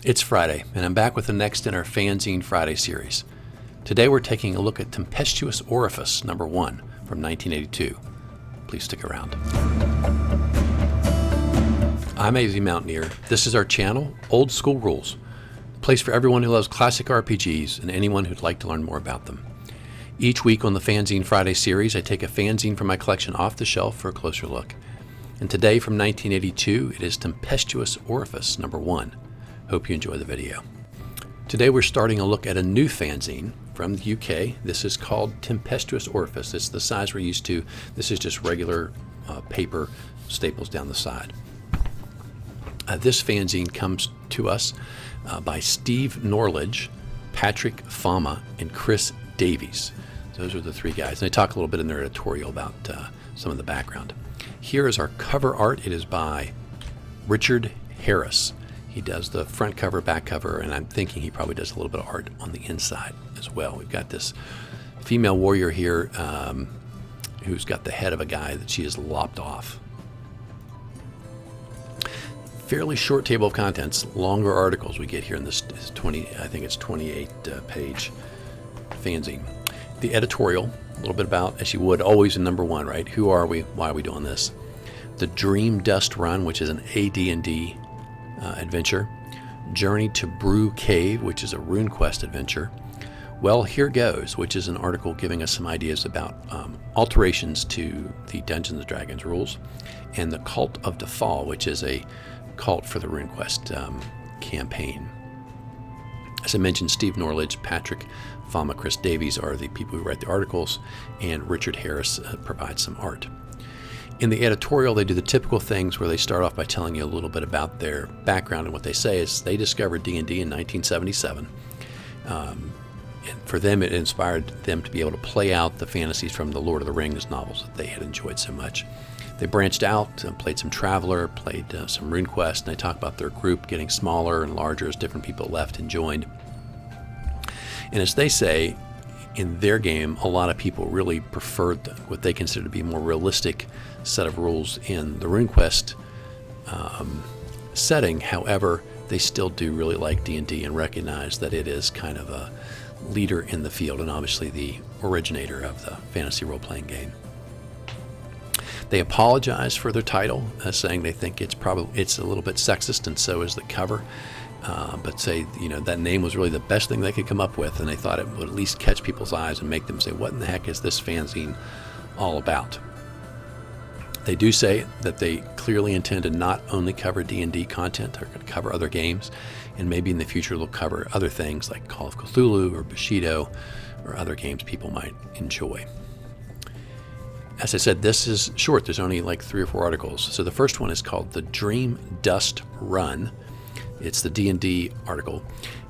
It's Friday, and I'm back with the next in our Fanzine Friday series. Today we're taking a look at Tempestuous Orifice #1 from 1982. Please stick around. I'm AZ Mountaineer. This is our channel, Old School Rules, a place for everyone who loves classic RPGs and anyone who'd like to learn more about them. Each week on the Fanzine Friday series, I take a fanzine from my collection off the shelf for a closer look. And today from 1982, it is Tempestuous Orifice #1. Hope you enjoy the video. Today we're starting a look at a new fanzine from the UK. This is called Tempestuous Orifice. It's the size we're used to. This is just regular paper staples down the side. This fanzine comes to us by Steve Norledge, Patrick Fama, and Chris Davies. Those are the three guys. And they talk a little bit in their editorial about some of the background. Here is our cover art. It is by Richard Harris. He does the front cover, back cover, and I'm thinking he probably does a little bit of art on the inside as well. We've got this female warrior here who's got the head of a guy that she has lopped off. Fairly short table of contents, longer articles we get here in this 28 page fanzine. The editorial, a little bit about, as you would always in #1, right? Who are we? Why are we doing this? The Dream Dust Run, which is an AD&D adventure. Journey to Broo Cave, which is a Runequest adventure. Well, Here Goes, which is an article giving us some ideas about alterations to the Dungeons & Dragons rules. And the Cult of the Fall, which is a cult for the Runequest campaign. As I mentioned, Steve Norledge, Patrick Fama, Chris Davies are the people who write the articles, and Richard Harris provides some art. In the editorial, they do the typical things where they start off by telling you a little bit about their background, and what they say is they discovered D&D in 1977. And for them, it inspired them to be able to play out the fantasies from the Lord of the Rings novels that they had enjoyed so much. They branched out, played some Traveler, played some RuneQuest, and they talk about their group getting smaller and larger as different people left and joined. And as they say, in their game, a lot of people really preferred what they consider to be more realistic set of rules in the RuneQuest setting. However, they still do really like D&D and recognize that it is kind of a leader in the field and obviously the originator of the fantasy role-playing game. They apologize for their title, saying they think it's a little bit sexist, and so is the cover. But say, that name was really the best thing they could come up with, and they thought it would at least catch people's eyes and make them say, what in the heck is this fanzine all about? They do say that they clearly intend to not only cover D&D content, they're going to cover other games, and maybe in the future they'll cover other things like Call of Cthulhu or Bushido or other games people might enjoy. As I said, this is short. There's only like 3 or 4 articles. So the first one is called The Dream Dust Run. It's the D&D article.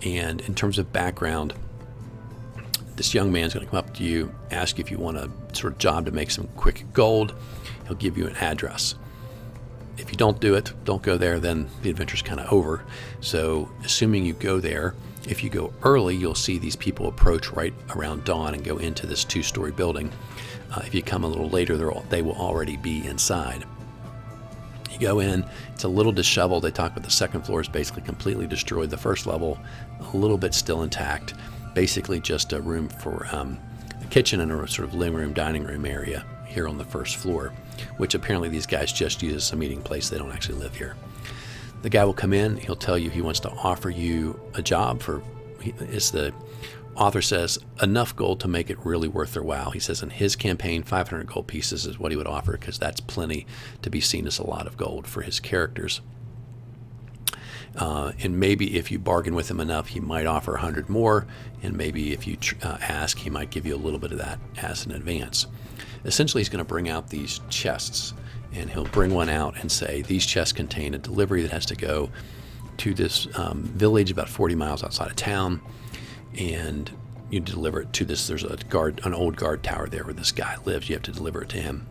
And in terms of background, this young man's going to come up to you, ask you if you want a sort of job to make some quick gold. He'll give you an address. If you don't do it, don't go there, then the adventure's kind of over. So assuming you go there, if you go early, you'll see these people approach right around dawn and go into this 2-story building. If you come a little later, they will already be inside. You go in, it's a little disheveled. They talk about the second floor is basically completely destroyed. The first level, a little bit still intact. Basically just a room for a kitchen and a sort of living room, dining room area here on the first floor, which apparently these guys just use as a meeting place. They don't actually live here. The guy will come in, he'll tell you he wants to offer you a job as the author says, enough gold to make it really worth their while. He says in his campaign, 500 gold pieces is what he would offer, because that's plenty to be seen as a lot of gold for his characters. And maybe if you bargain with him enough, he might offer 100 more, and maybe if you ask, he might give you a little bit of that as an advance. Essentially, he's going to bring out these chests, and he'll bring one out and say, these chests contain a delivery that has to go to this village about 40 miles outside of town, and you deliver it to this. There's an old guard tower there where this guy lives. You have to deliver it to him.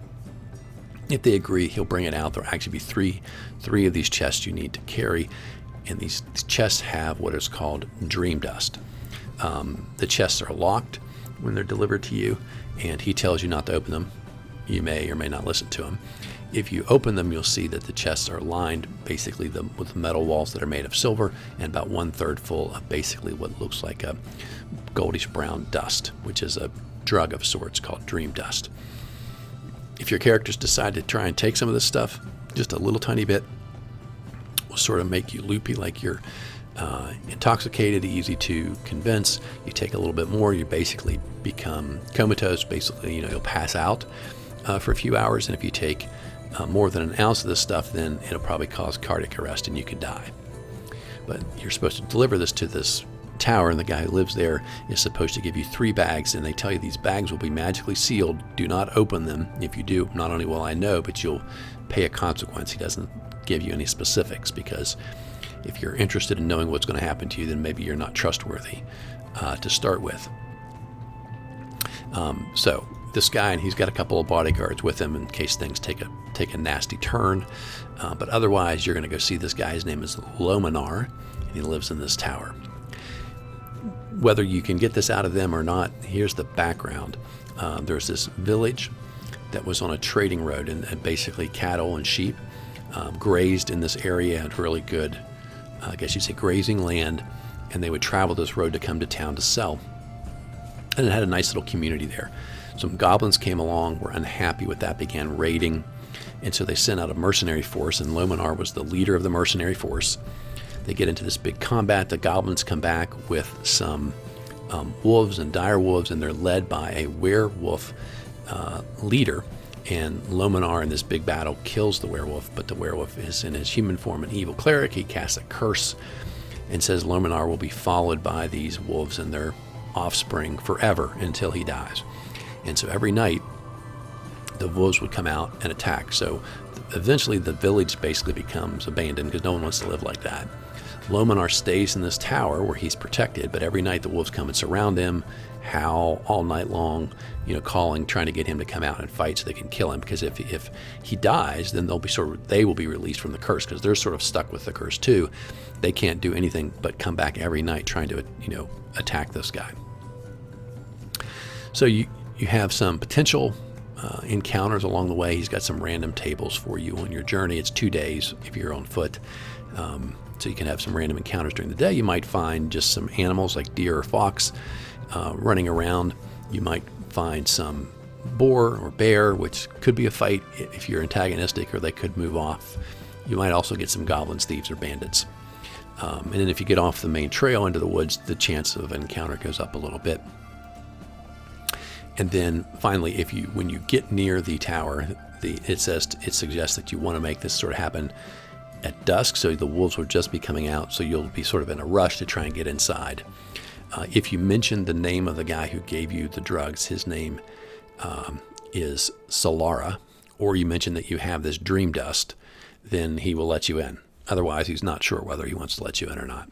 If they agree, he'll bring it out. There'll actually be three of these chests you need to carry, and these chests have what is called dream dust. The chests are locked when they're delivered to you, and he tells you not to open them. You may or may not listen to him. If you open them, you'll see that the chests are lined basically with metal walls that are made of silver, and about 1/3 full of basically what looks like a goldish brown dust, which is a drug of sorts called dream dust. If your characters decide to try and take some of this stuff, just a little tiny bit will sort of make you loopy, like you're intoxicated, easy to convince. You take a little bit more, you basically become comatose. Basically, you'll pass out for a few hours, and if you take more than an ounce of this stuff, then it'll probably cause cardiac arrest and you could die. But you're supposed to deliver this to this tower, and the guy who lives there is supposed to give you 3 bags, and they tell you these bags will be magically sealed. Do not open them. If you do, not only will I know, but you'll pay a consequence. He doesn't give you any specifics, because if you're interested in knowing what's going to happen to you, then maybe you're not trustworthy to start with. So this guy, and he's got a couple of bodyguards with him in case things take a nasty turn. But otherwise, you're going to go see this guy. His name is Lominar, and he lives in this tower. Whether you can get this out of them or not, here's the background. There's this village that was on a trading road, and basically cattle and sheep grazed in this area, had really good, I guess you'd say, grazing land, and they would travel this road to come to town to sell. And it had a nice little community there. Some goblins came along, were unhappy with that, began raiding, and so they sent out a mercenary force, and Lominar was the leader of the mercenary force. They get into this big combat. The goblins come back with some wolves and dire wolves, and they're led by a werewolf leader. And Lominar in this big battle kills the werewolf, but the werewolf is in his human form, an evil cleric. He casts a curse and says Lominar will be followed by these wolves and their offspring forever until he dies. And so every night the wolves would come out and attack. So eventually the village basically becomes abandoned because no one wants to live like that. Lominar stays in this tower where he's protected, but every night the wolves come and surround him, howl all night long, calling, trying to get him to come out and fight so they can kill him. Because if he dies, then they will be released from the curse, because they're sort of stuck with the curse too. They can't do anything but come back every night trying to attack this guy. So you have some potential encounters along the way. He's got some random tables for you on your journey. It's 2 days if you're on foot. So you can have some random encounters during the day. You might find just some animals like deer or fox running around. You might find some boar or bear, which could be a fight if you're antagonistic, or they could move off. You might also get some goblins, thieves, or bandits. And then if you get off the main trail into the woods, the chance of an encounter goes up a little bit. And then finally, when you get near the tower, it suggests that you want to make this sort of happen at dusk, so the wolves will just be coming out, so you'll be sort of in a rush to try and get inside. If you mention the name of the guy who gave you the drugs, his name is Solara, or you mention that you have this dream dust, then he will let you in. Otherwise, he's not sure whether he wants to let you in or not.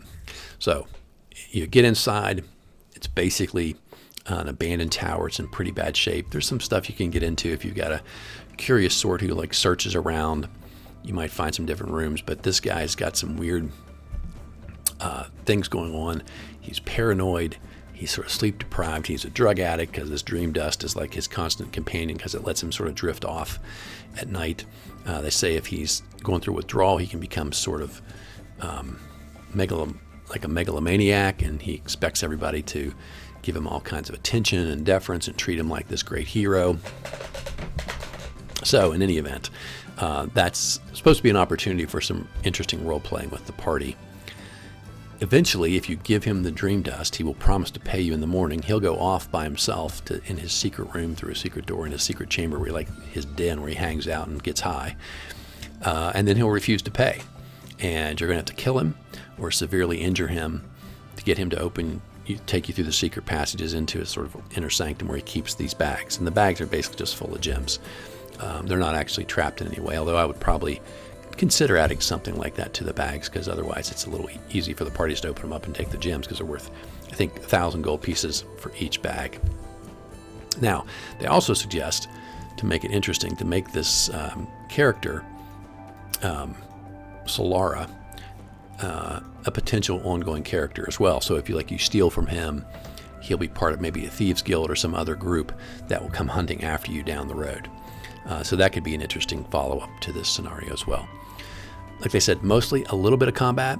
So you get inside. It's basically an abandoned tower. It's in pretty bad shape. There's some stuff you can get into if you've got a curious sort who searches around. You might find some different rooms, but this guy's got some weird things going on. He's paranoid. He's sort of sleep deprived. He's a drug addict because this dream dust is like his constant companion because it lets him sort of drift off at night. They say if he's going through withdrawal, he can become sort of like a megalomaniac, and he expects everybody to give him all kinds of attention and deference and treat him like this great hero. So in any event, that's supposed to be an opportunity for some interesting role-playing with the party. Eventually, if you give him the dream dust, he will promise to pay you in the morning. He'll go off by himself in his secret room through a secret door in his secret chamber, his den where he hangs out and gets high. And then he'll refuse to pay. And you're going to have to kill him or severely injure him to get him to take you through the secret passages into a sort of inner sanctum where he keeps these bags. And the bags are basically just full of gems. They're not actually trapped in any way, although I would probably consider adding something like that to the bags, because otherwise it's a little easy for the parties to open them up and take the gems, because they're worth, I think, 1,000 gold pieces for each bag. Now, they also suggest, to make it interesting, to make this character, Solara, a potential ongoing character as well. So if you steal from him, he'll be part of maybe a thieves guild or some other group that will come hunting after you down the road. So that could be an interesting follow-up to this scenario as well. Like I said, mostly a little bit of combat.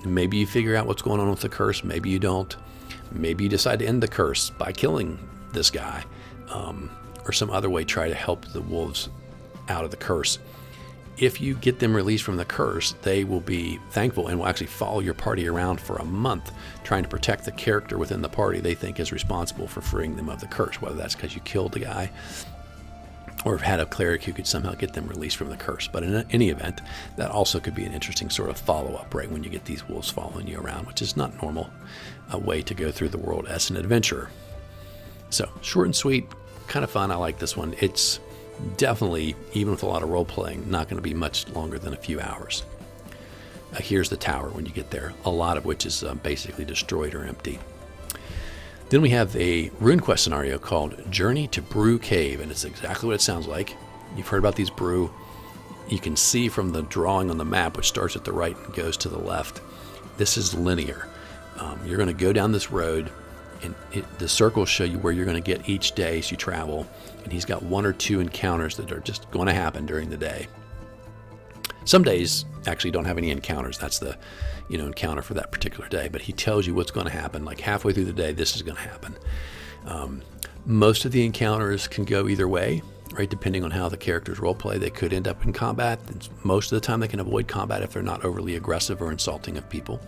Maybe you figure out what's going on with the curse. Maybe you don't. Maybe you decide to end the curse by killing this guy, or some other way try to help the wolves out of the curse. If you get them released from the curse, they will be thankful and will actually follow your party around for a month, trying to protect the character within the party they think is responsible for freeing them of the curse, whether that's because you killed the guy or have had a cleric who could somehow get them released from the curse. But in any event, that also could be an interesting sort of follow-up, right, when you get these wolves following you around, which is not normal, a way to go through the world as an adventurer. So, short and sweet, kind of fun. I like this one. It's definitely, even with a lot of role-playing, not going to be much longer than a few hours. Here's the tower when you get there, a lot of which is basically destroyed or empty. Then we have a Runequest scenario called Journey to Broo Cave, and it's exactly what it sounds like. You've heard about these brew. You can see from the drawing on the map, which starts at the right and goes to the left, this is linear. You're going to go down this road, and the circles show you where you're going to get each day as you travel, and he's got 1 or 2 encounters that are just going to happen during the day. Some days actually don't have any encounters. That's the encounter for that particular day, but he tells you what's going to happen. Like halfway through the day, this is going to happen. Most of the encounters can go either way, right? Depending on how the characters role play, they could end up in combat. Most of the time they can avoid combat if they're not overly aggressive or insulting of people.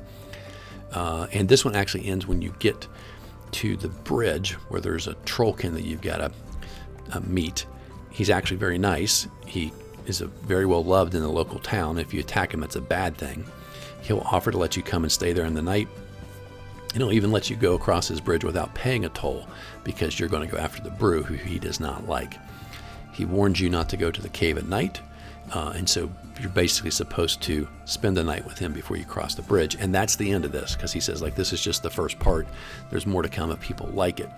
And this one actually ends when you get to the bridge where there's a trollkin that you've got to meet. He's actually very nice. He is very well loved in the local town. If you attack him, it's a bad thing. He'll offer to let you come and stay there in the night. And he'll even let you go across his bridge without paying a toll, because you're going to go after the brew, who he does not like. He warns you not to go to the cave at night, and so you're basically supposed to spend the night with him before you cross the bridge. And that's the end of this, because he says, like, this is just the first part. There's more to come if people like it.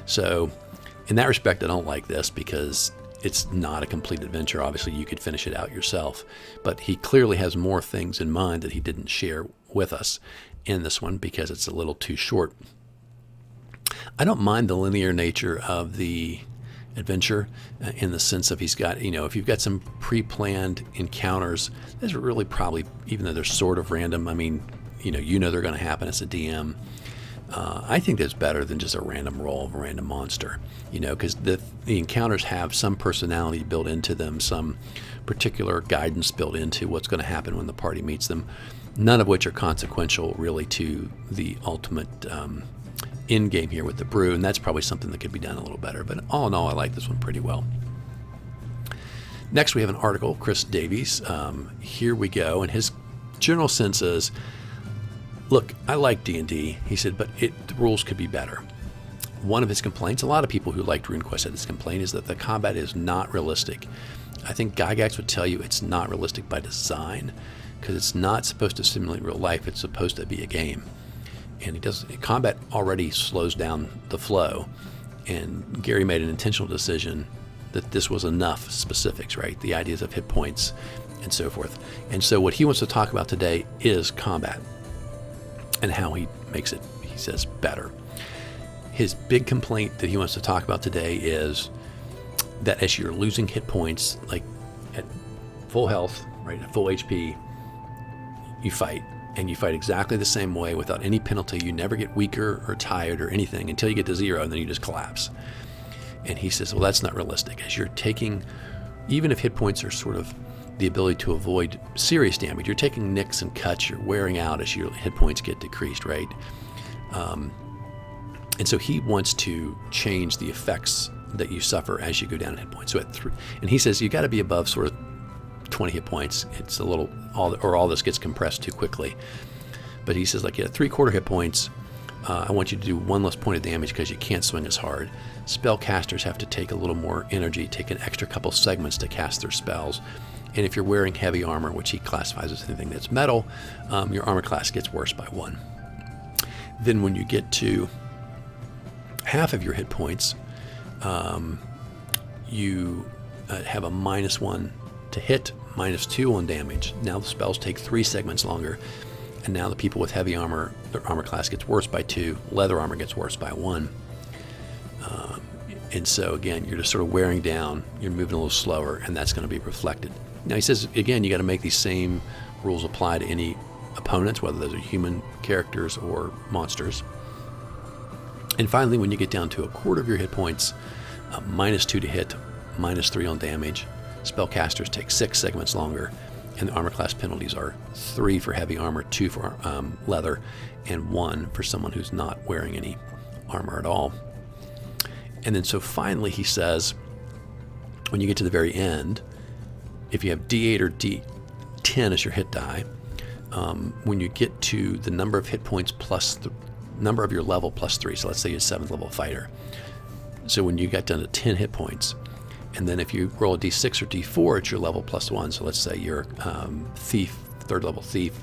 So in that respect, I don't like this, because it's not a complete adventure. Obviously, you could finish it out yourself, but he clearly has more things in mind that he didn't share with us in this one, because it's a little too short. I don't mind the linear nature of the adventure in the sense of he's got, if you've got some pre-planned encounters, those are really probably, even though they're sort of random, I mean, they're going to happen as a DM. I think that's better than just a random roll of a random monster, because the encounters have some personality built into them, some particular guidance built into what's going to happen when the party meets them, none of which are consequential really to the ultimate end game here with the brew, and that's probably something that could be done a little better. But all in all, I like this one pretty well. Next, we have an article, Chris Davies. Here we go, and his general sense is, look, I like D&D, he said, but the rules could be better. One of his complaints, a lot of people who liked RuneQuest had this complaint, is that the combat is not realistic. I think Gygax would tell you it's not realistic by design, because it's not supposed to simulate real life. It's supposed to be a game. And combat already slows down the flow. And Gary made an intentional decision that this was enough specifics, right? The ideas of hit points and so forth. And so what he wants to talk about today is combat and how he makes it, he says, better. His big complaint that he wants to talk about today is that as you're losing hit points, like at full health, right, at full HP, you fight. And you fight exactly the same way without any penalty. You never get weaker or tired or anything until you get to 0, and then you just collapse. And he says, well, that's not realistic. As you're taking, even if hit points are sort of the ability to avoid serious damage, you're taking nicks and cuts, you're wearing out as your hit points get decreased, right? And so he wants to change the effects that you suffer as you go down in hit points. So at 3, and he says you got to be above sort of 20 hit points. It's a little, all this gets compressed too quickly. But he says, like, at 3/4 hit points, I want you to do 1 less point of damage because you can't swing as hard. Spellcasters have to take a little more energy, take an extra couple segments to cast their spells. And if you're wearing heavy armor, which he classifies as anything that's metal, your armor class gets worse by 1. Then when you get to half of your hit points, you have a -1 to hit, -2 on damage. Now the spells take 3 segments longer, and now the people with heavy armor, their armor class gets worse by 2, leather armor gets worse by 1. And so again, you're just sort of wearing down, you're moving a little slower, and that's going to be reflected. Now he says, again, you got to make these same rules apply to any opponents, whether those are human characters or monsters. And finally, when you get down to a quarter of your hit points, -2 to hit, -3 on damage, spellcasters take 6 segments longer, and the armor class penalties are 3 for heavy armor, 2 for leather, and 1 for someone who's not wearing any armor at all. And then so finally he says, when you get to the very end, if you have D8 or D10 as your hit die, when you get to the number of hit points plus the number of your level plus 3, so let's say you're a 7th level fighter. So when you get down to 10 hit points, and then if you roll a D6 or D4, it's your level plus 1. So let's say you're thief, 3rd level thief.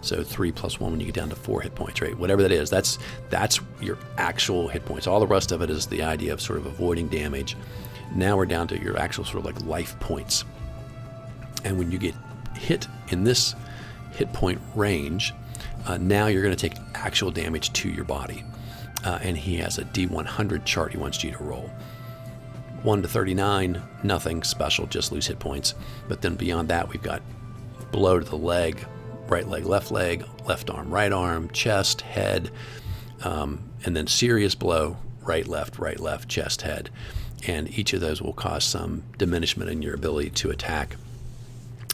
So 3 plus 1 when you get down to 4 hit points, right? Whatever that is, that's your actual hit points. All the rest of it is the idea of sort of avoiding damage. Now we're down to your actual sort of like life points. And when you get hit in this hit point range, now you're going to take actual damage to your body. And he has a D100 chart he wants you to roll. 1 to 39, nothing special, just lose hit points. But then beyond that, we've got blow to the leg, right leg, left arm, right arm, chest, head, and then serious blow, right, left, chest, head. And each of those will cause some diminishment in your ability to attack,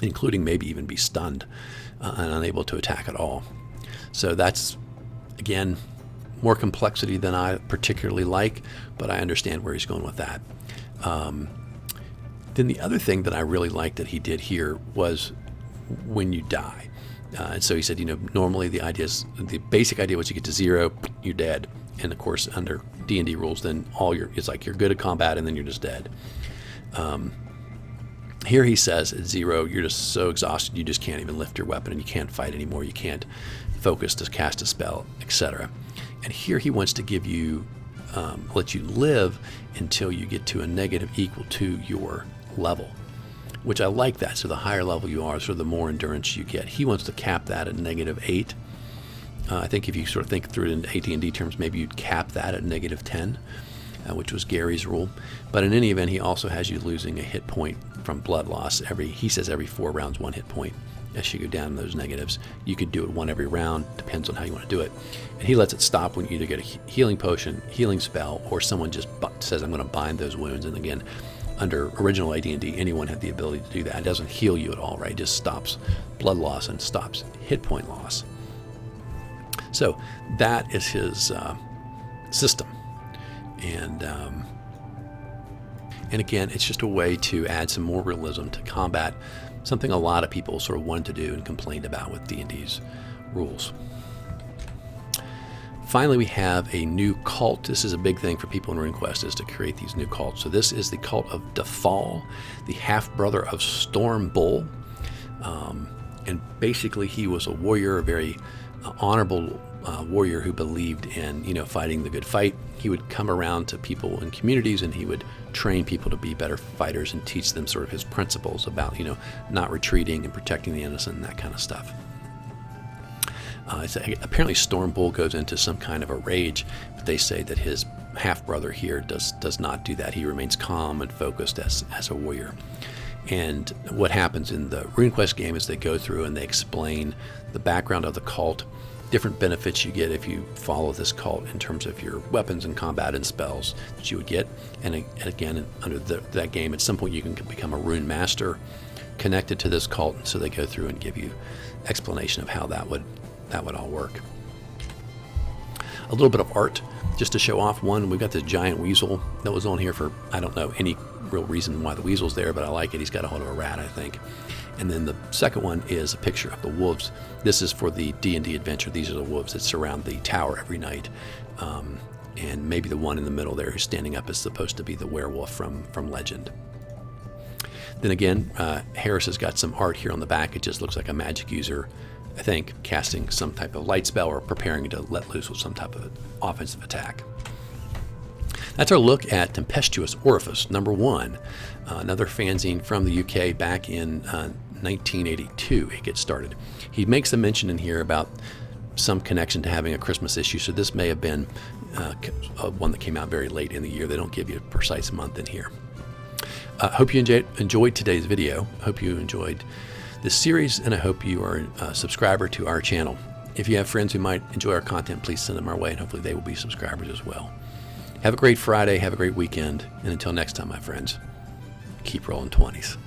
including maybe even be stunned and unable to attack at all. So that's, again, more complexity than I particularly like, but I understand where he's going with that. Then the other thing that I really liked that he did here was when you die. And so he said, normally the basic idea was you get to 0, you're dead. And of course, under D&D rules, then it's like you're good at combat and then you're just dead. Here he says at 0, you're just so exhausted you just can't even lift your weapon and you can't fight anymore. You can't focus to cast a spell, etc. And here he wants to give you, let you live until you get to a negative equal to your level, which I like that. So the higher level you are, sort of the more endurance you get. He wants to cap that at -8. I think if you sort of think through it in AD&D terms, maybe you'd cap that at -10, which was Gary's rule. But in any event, he also has you losing a hit point from blood loss he says every 4 rounds, 1 hit point. As you go down in those negatives, you could do it 1 every round, depends on how you want to do it. And he lets it stop when you either get a healing potion, healing spell, or someone just says, I'm going to bind those wounds. And again, under original AD&D, anyone had the ability to do that. It doesn't heal you at all, right? It just stops blood loss and stops hit point loss. So that is his system. And again, it's just a way to add some more realism to combat, something a lot of people sort of wanted to do and complained about with D&D's rules. Finally, we have a new cult. This is a big thing for people in RuneQuest, is to create these new cults. So this is the cult of Defal, the half-brother of Storm Bull. And basically he was a warrior, a very honorable warrior who believed in, fighting the good fight. He would come around to people in communities and he would train people to be better fighters and teach them sort of his principles about, not retreating and protecting the innocent and that kind of stuff. Apparently Storm Bull goes into some kind of a rage, but they say that his half-brother here does not do that. He remains calm and focused as a warrior. And what happens in the RuneQuest game is they go through and they explain the background of the cult, different benefits you get if you follow this cult in terms of your weapons and combat and spells that you would get. And again, under that game, at some point you can become a rune master connected to this cult. And so they go through and give you explanation of how that would all work. A little bit of art just to show off. One, we've got this giant weasel that was on here for, I don't know any real reason why the weasel's there, but I like it. He's got a hold of a rat, I think. And then the second one is a picture of the wolves. This is for the D&D adventure. These are the wolves that surround the tower every night. And maybe the one in the middle there who's standing up is supposed to be the werewolf from Legend. Then again, Harris has got some art here on the back. It just looks like a magic user, I think, casting some type of light spell or preparing to let loose with some type of offensive attack. That's our look at Tempestuous Orifice, number 1, another fanzine from the UK back in 1982. It gets started. He makes a mention in here about some connection to having a Christmas issue, so this may have been one that came out very late in the year. They don't give you a precise month in here. Hope you enjoyed today's video. Hope you enjoyed this series, and I hope you are a subscriber to our channel. If you have friends who might enjoy our content, please send them our way, and hopefully they will be subscribers as well. Have a great Friday, have a great weekend, and until next time, my friends, keep rolling 20s.